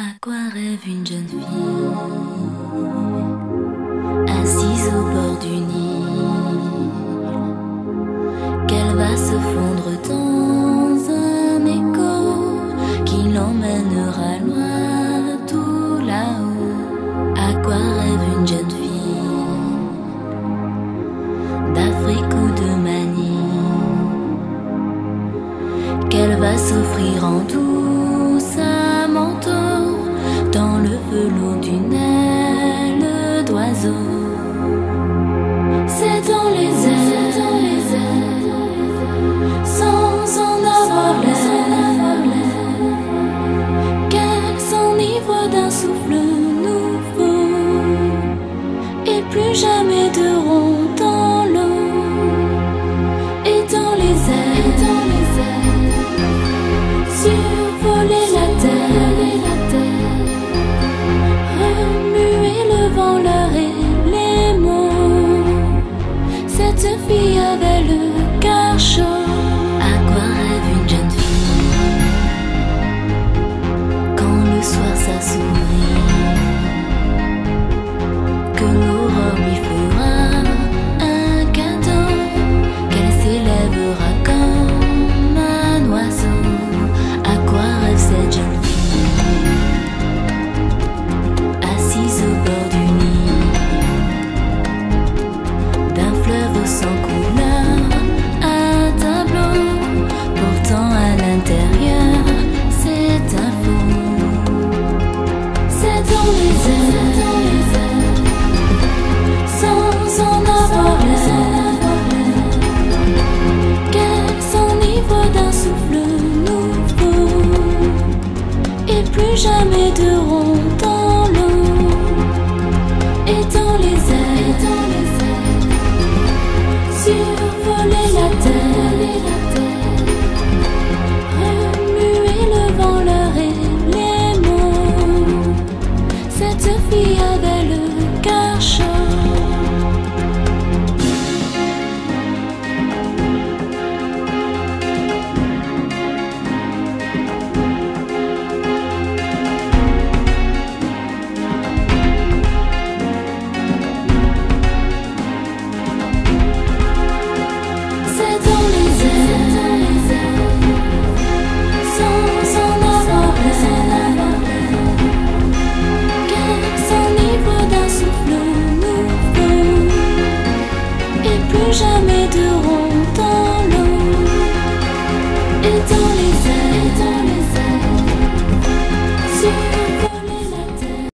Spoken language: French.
À quoi rêve une jeune fille assise au bord du Nil, qu'elle va se fondre dans un écho qui l'emmènera loin, tout là-haut. À quoi rêve une jeune fille d'Afrique ou de Manille, qu'elle va s'offrir en douce un manteau dans le velours d'une aile d'oiseau. C'est dans les airs, sans en avoir l'air, qu'elle s'enivre d'un souffle nouveau, et plus jamais de rond dans l'eau. Et dans les airs, survoler la terre, remuer le vent, l'air et les mots. Cette fille avait le cœur chaud. À quoi rêve une jeune fille quand le soir s'assombrit, que l'aurore lui fera un cadeau, qu'elle s'élèvera comme un oiseau. À quoi rêve cette jeune fille assise au bord du Nil, d'un fleuve sans couleur, un tableau portant à l'intérieur c'est un faux. C'est dans les airs, sans en avoir l'air, qu'elle s'enivre d'un souffle nouveau, et plus jamais de rond dans l'eau. Et dans